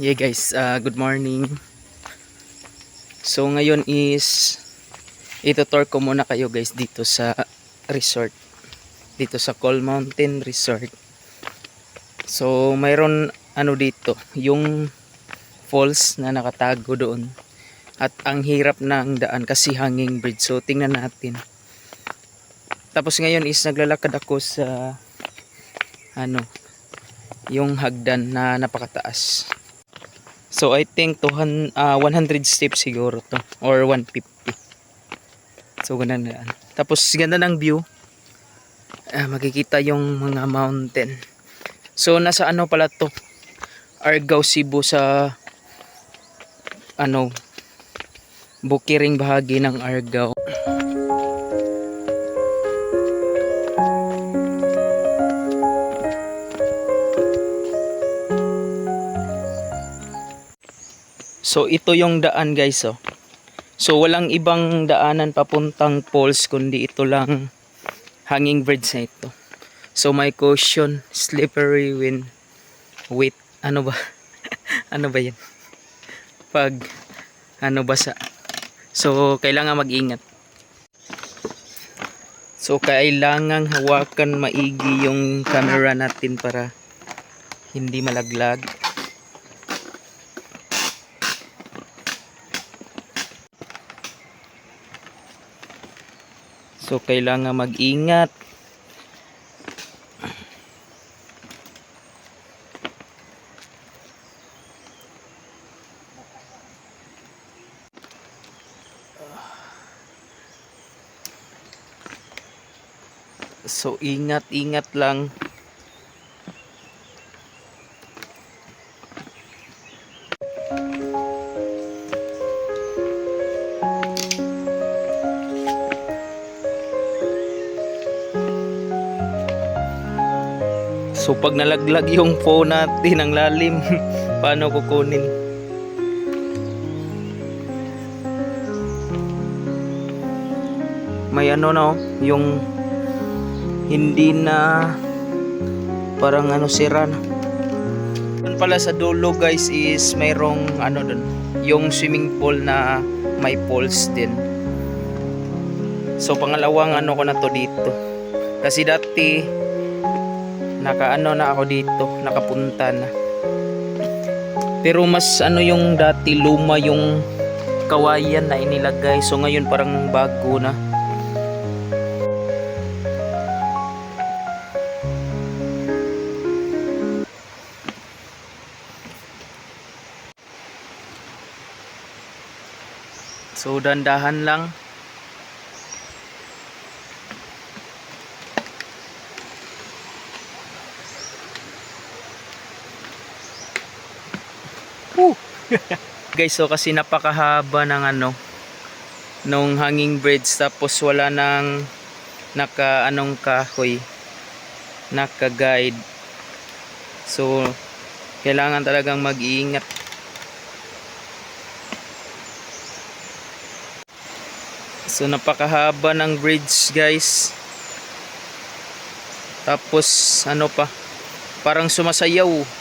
Yeah guys, good morning. So ngayon is itutour ko muna kayo guys dito sa resort. Dito sa Coal Mountain Resort. So mayroon dito, yung falls na nakatago doon. At ang hirap ng daan kasi hanging bridge. So tingnan natin. Tapos ngayon is naglalakad ako sa yung hagdan na napakataas. So I think 100 steps siguro to or 150. So ganda na yan. Tapos ganda ng view. Makikita yung mga mountain. So nasa pala to? Argao, Cebu, sa bukiring bahagi ng Argao. So ito yung daan guys oh. So walang ibang daanan papuntang falls kundi ito lang hanging bridge na ito. So may caution, slippery when wet ano ba? Ano ba 'yan? Pag basa. So kailangan mag-ingat. So kailangan hawakan maigi yung camera natin para hindi malaglag. So kailangan mag-ingat. So ingat-ingat lang. So pag nalaglag yung phone natin ang lalim, paano kukunin? May yung hindi na parang sira na. Doon pala sa dulo guys is mayroong doon, yung swimming pool na may pools din. So pangalawang ko na to dito. Kasi dati na ako dito, nakapunta na. Pero mas yung dati luma yung kawayan na inilagay. So ngayon parang bago na. So dandahan lang. Guys, so kasi napakahaba ng nung hanging bridge, tapos wala nang kahoy, naka-guide. So kailangan talagang mag-iingat. So napakahaba ng bridge guys. Tapos parang sumasayaw.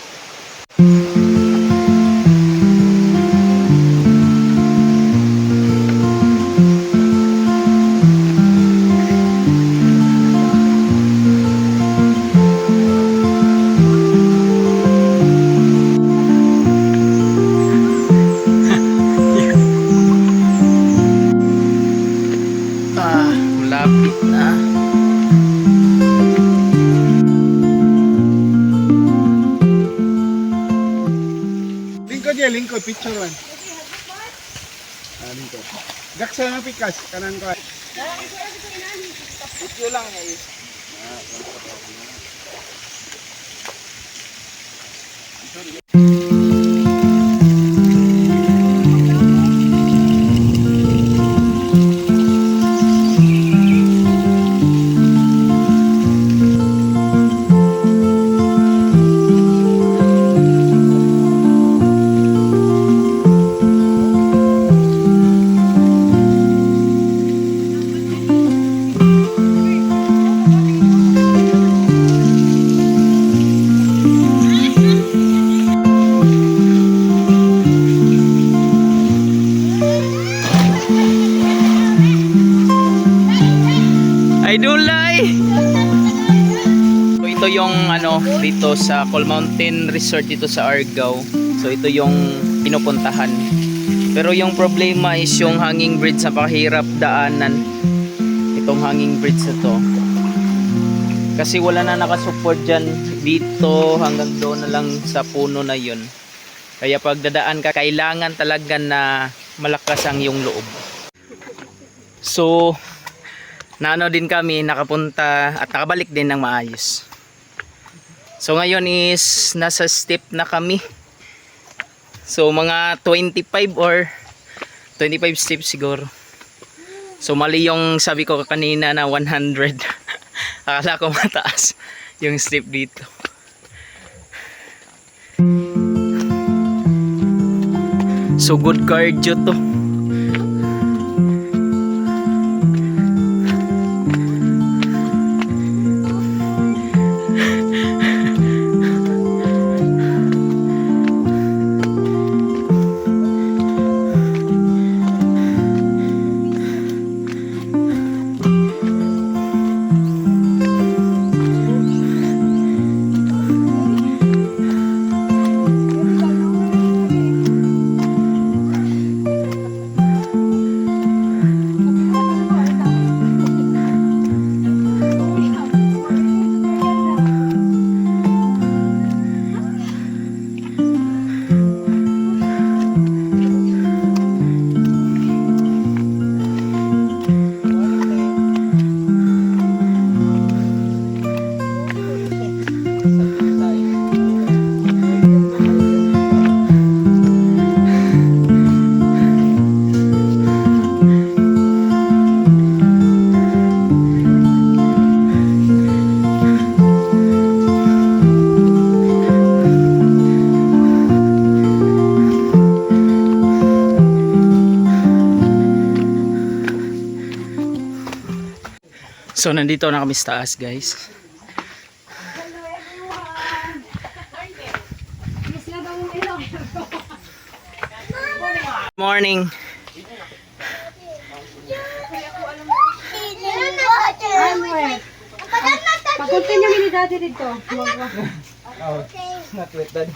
Malapit na. Lingkod picture one. Lingkod. Gaksa na pikas kanan ko. Video lang eh. I don't lie. So ito yung ano dito sa Coal Mountain Resort dito sa Argao. So ito yung pinupuntahan. Pero yung problema is yung hanging bridge na pakahirap daanan. Itong hanging bridge na to. Kasi wala na nakasupport dyan dito hanggang doon na lang sa puno na yun. Kaya pag dadaan ka, kailangan talaga na malakas ang iyong loob. So, naano din kami, nakapunta at nakabalik din ng maayos. So ngayon is nasa step na kami. So mga 25 or 25 steps siguro. So mali yung sabi ko kanina na 100. Akala ko mataas yung step dito. So good cardio to. So nandito na kami sa taas, guys. Morning. Pag-continue ni Daddy dito. Not wet, Daddy.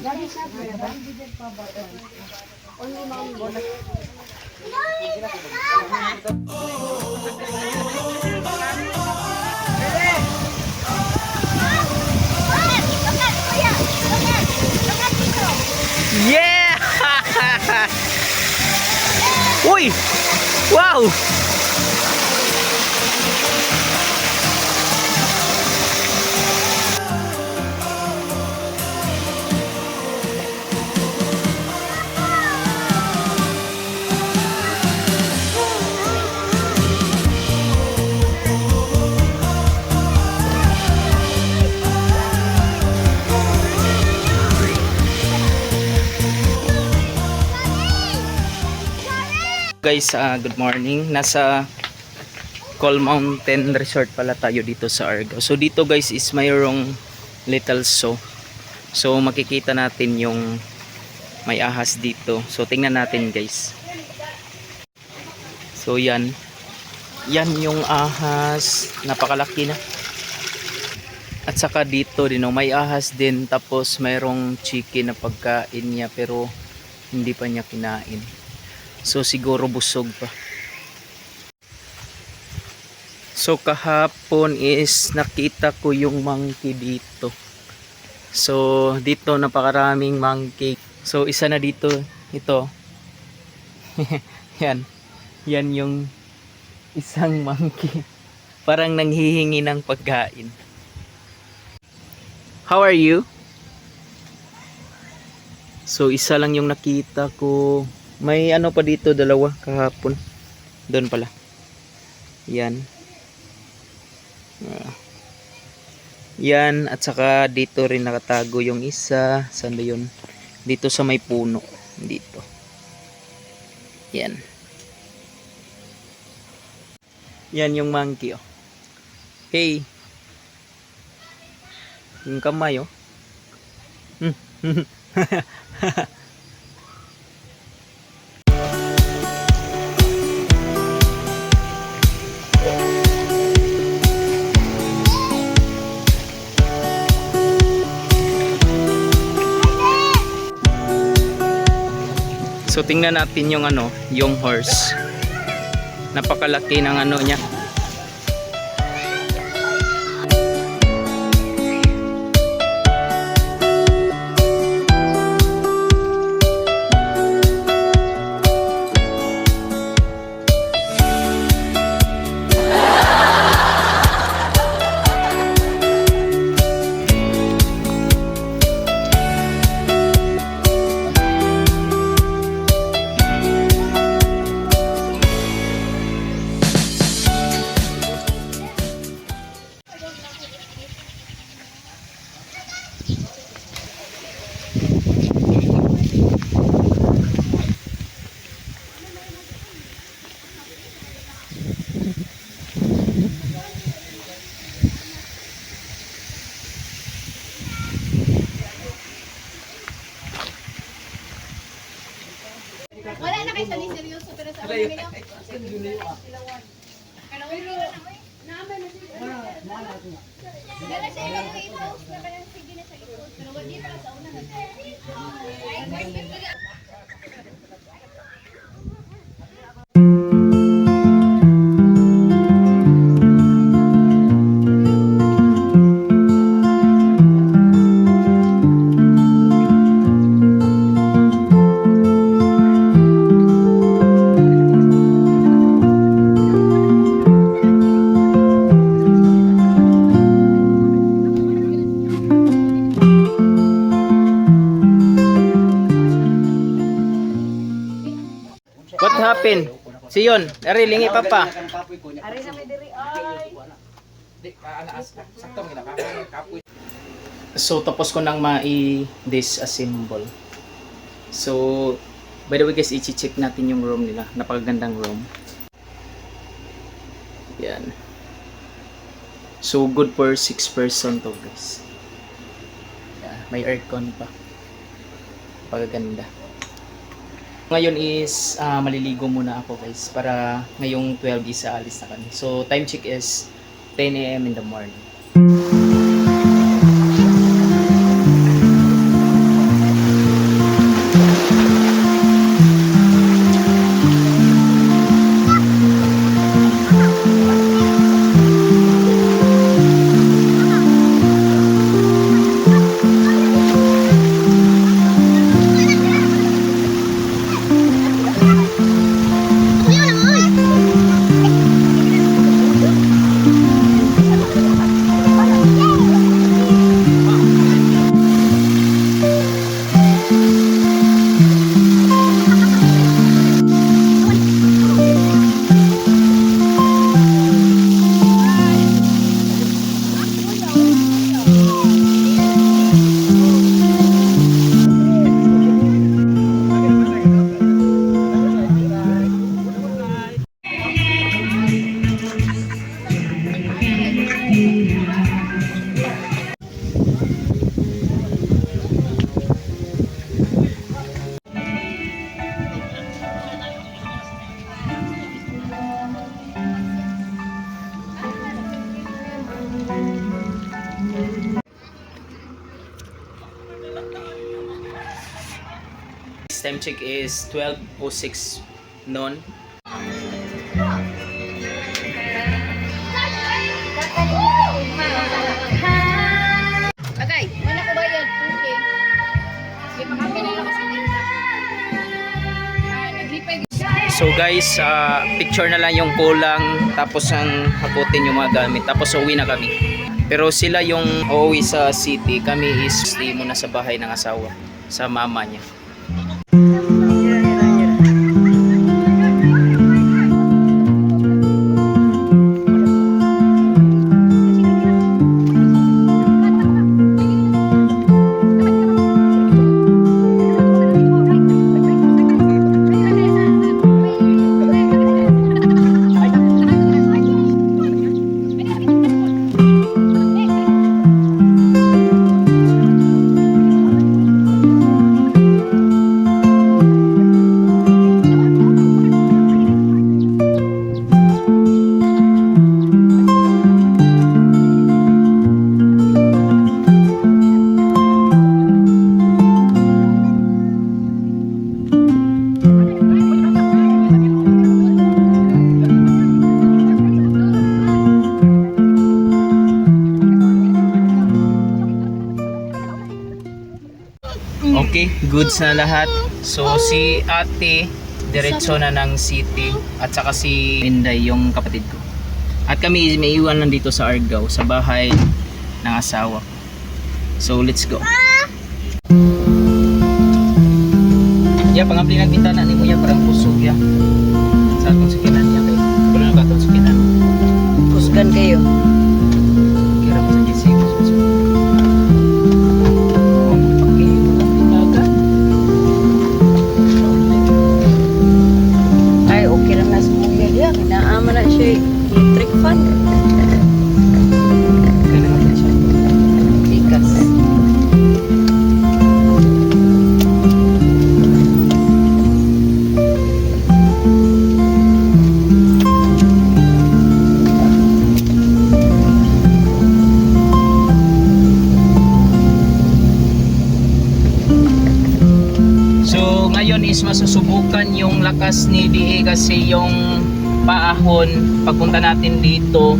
Daddy siya ba? Only mom bonus. Yeah! Uy! Wow! Guys, good morning. Nasa Coal Mountain Resort pala tayo dito sa Argao. So dito guys is mayroong little zoo. So makikita natin yung may ahas dito. So tingnan natin guys. So yan. Yan yung ahas. Napakalaki na. At saka dito din may ahas din. Tapos mayroong chicken na pagkain niya pero hindi pa niya kinain. So siguro busog pa. So kahapon is nakita ko yung monkey dito. So dito napakaraming monkey. So isa na dito ito. Yan. Yan yung isang monkey. Parang nanghihingi ng pagkain. How are you? So isa lang yung nakita ko. May ano pa dito, dalawa kahapon. Doon pala. Yan. Yan. At saka dito rin nakatago yung isa. Saan ba yun? Dito sa may puno. Dito. Yan. Yan yung monkey, oh. Hey. Yung kamay, oh. So tingnan natin yung ano, yung horse. Napakalaki ng ano niya. Wala na kayo sa seryoso pero sa ano nila? Dala sa ibang house na kanyang sige na sa likod. Pero wala na sa una na. What happened? Siyon, dari lingi papa. So tapos ko nang disassemble. So by the way guys, i-check natin yung room nila. Napakagandang room. Yan. So good for 6 person to guys. Yeah, may aircon pa. Pagaganda. Ngayon is maliligo muna ako guys para ngayong 12 is aalis na kami. So time check is 10 AM in the morning. Time check is 12:06 noon. Okay, wala ko bayad. Okay. Sige, makapin na lang kasi dito. Naglipay. So guys, picture na lang yung kulang tapos ang hakutin yung mga gamit tapos uwi na kami. Pero sila yung uuwi sa city, kami is stay muna sa bahay ng asawa, sa mama niya. Okay, goods na lahat. So si ate, diretso na ng city. At saka si Inday, yung kapatid ko. At kami may iwan lang dito sa Argao, sa bahay ng asawa ko. So let's go. Ya, pangapli ng bintana ni mo ya, parang kusog ya. Sa atong sikinan niya kay. Wala na katong sikinan. Kusgan kayo. Kira ko sa GC. Oh, okay. Walang Ay, okay lang na sa kuya dia. Kinaaman na siya electric fan. Kaya naman siya. Ikas. So ngayon is masusubukan yung lakas ni DA kasi yung paahon pagpunta natin dito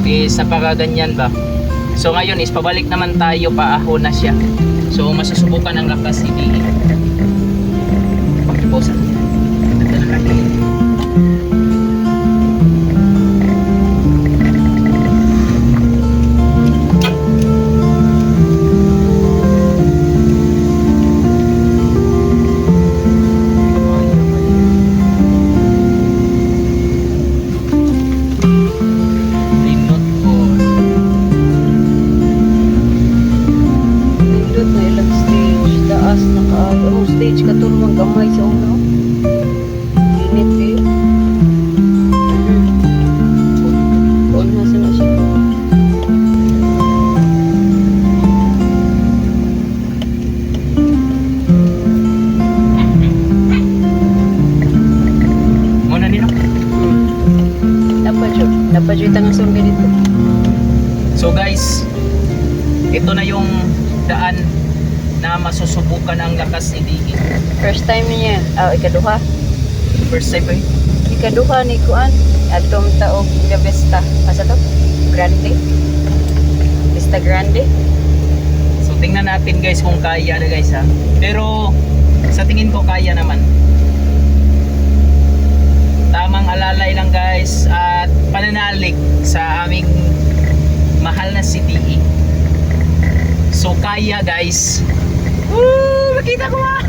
is napakaganyan ba. So ngayon is pabalik naman tayo, paahon na siya. So masusubukan ang lakas ni DA. Pause natin. Nagdala natin. Linot ko. Nindot na ilang stage. Taas na kaayo. Oh, stage ka tulong gamay sa ulo. Init kayo. On na sana siya. Muna nila. Dapat siya tangang song ganito. So guys, ito na yung daan na masusubukan ang lakas ni DA. First time niya. Ikaduha. First time ba yun? Ikaduha ni Kuan. Atong taog Gabesta. Asa to? Grande. Vista Grande. So tingnan natin guys kung kaya na guys ha. Pero sa tingin ko kaya naman. Tamang alalay lang guys at pananalig sa aming mahal na si DE. So kaya guys. Woo! Nakita ko ah!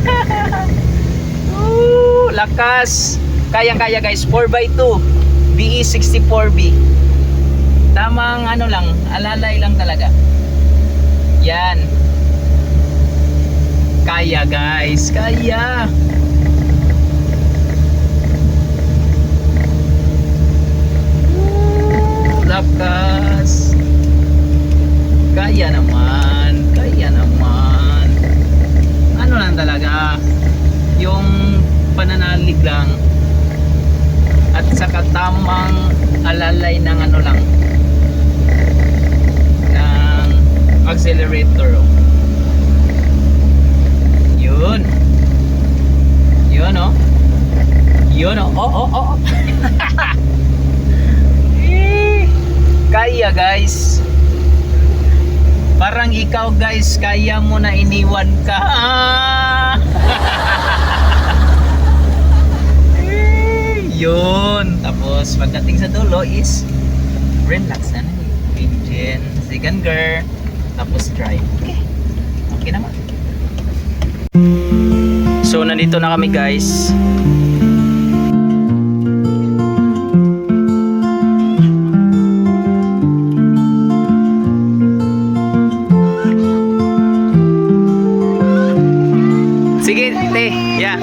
Woo! Lakas! Kayang-kaya guys, 4x2 DE64B. Tamang ano lang, alalay lang talaga. Yan. Kaya guys, kaya. Woo! Lakas. Kaya naman, kaya naman. Ano lang talaga, yung pananalig lang at saka tamang alalay ng ano lang ng accelerator. Yun. Yun oh. Yun oh. Oh. Kaya guys. Parang ikaw guys, kaya mo na iniwan ka. Yun. Tapos pagdating sa dulo is relax na yung engine, second gear, tapos drive. Okay. Okay naman. So nandito na kami guys. Sige, te. Yeah.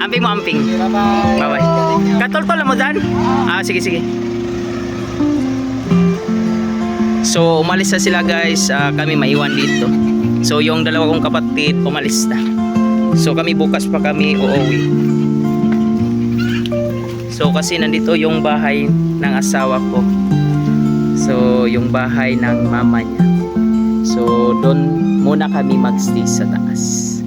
Amping mo, amping. Bye-bye. Bye-bye. Katol-tol mo dan? Sige. So, umalis na sila guys. Kami maiwan dito. So, yung dalawa kong kapatid, umalis na. So, kami bukas pa kami uuwi. So, kasi nandito yung bahay ng asawa ko. So, yung bahay ng mama niya. So, doon muna kami magstay sa taas.